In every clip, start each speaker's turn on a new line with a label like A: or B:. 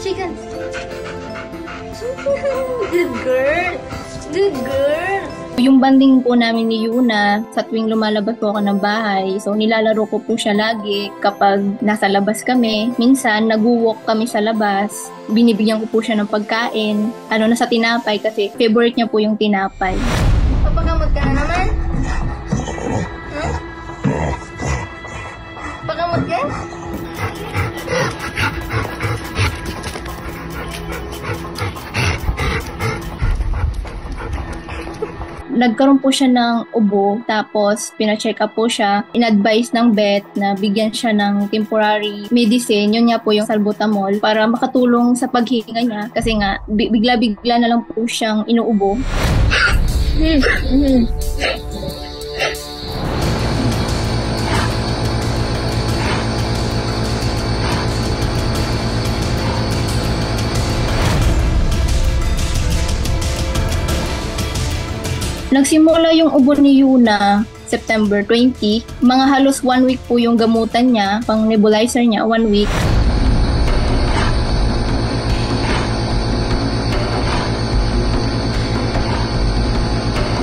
A: Chicken. Good girl. Good girl.
B: Yung banding po namin ni Yuna sa tuwing lumalabas po ako ng bahay, so nilalaro ko po siya lagi kapag nasa labas kami. Minsan, nag-walk kami sa labas, binibigyan ko po siya ng pagkain, sa tinapay kasi favorite niya po yung tinapay.
A: Papagamot ka na naman? Pagamot ka?
B: Nagkaroon po siya ng ubo, tapos pina-check up po siya. In-advise ng vet na bigyan siya ng temporary medicine, yun nga po yung salbutamol, para makatulong sa paghinga niya. Kasi nga, bigla-bigla na lang po siyang inuubo. Nagsimula yung ubo ni Yuna September 20. Mga halos 1 week po yung gamutan niya, pang nebulizer niya, 1 week.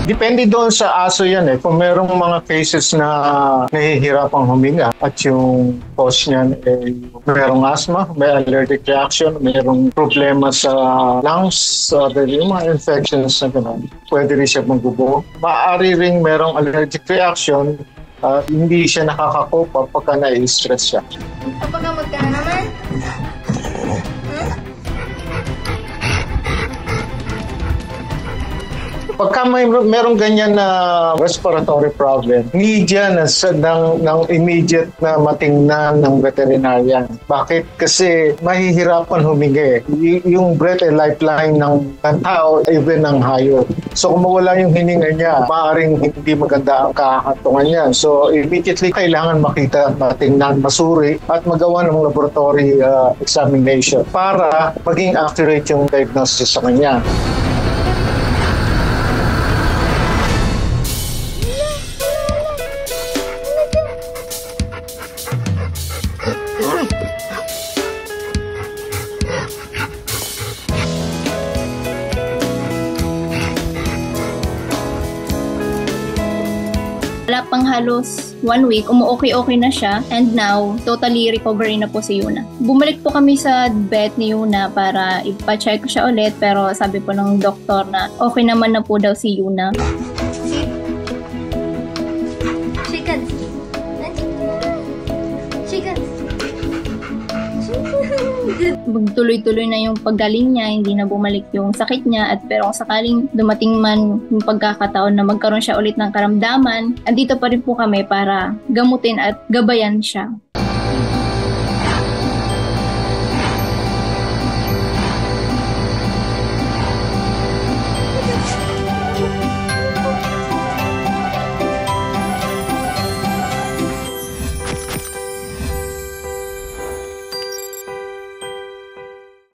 C: Depende doon sa aso yan eh. Kung merong mga cases na nahihirapang huminga at yung cause niyan ay merong asthma, may allergic reaction, merong problema sa lungs, yung mga infections na gano'n, pwede rin siya magbubo. Maaari ring merong allergic reaction at hindi siya nakaka-cope pagka na-stress siya.
A: Papagamot ka na naman?
C: Pagka merong ganyan na respiratory problem, need yan ng immediate na matingnan ng veterinarian. Bakit? Kasi mahihirapan huminga eh. Yung breath ay lifeline ng tao, even ng hayop. So kung mawala yung hininga niya, maaaring hindi maganda ang kakatungan niya. So immediately kailangan makita, matingnan, masuri at magawa ng laboratory examination para maging accurate yung diagnosis sa kanya.
B: Wala pang halos 1 week, umu-okay na siya, and now, totally recovery na po si Yuna. Bumalik po kami sa vet ni Yuna para ipa-check siya ulit, pero sabi po ng doktor na okay naman na po daw si Yuna.
A: Chicken. Chicken.
B: Tuloy-tuloy na yung paggaling niya, hindi na bumalik yung sakit niya, at pero kung sakaling dumating man yung pagkakataon na magkaroon siya ulit ng karamdaman, andito pa rin po kami para gamutin at gabayan siya.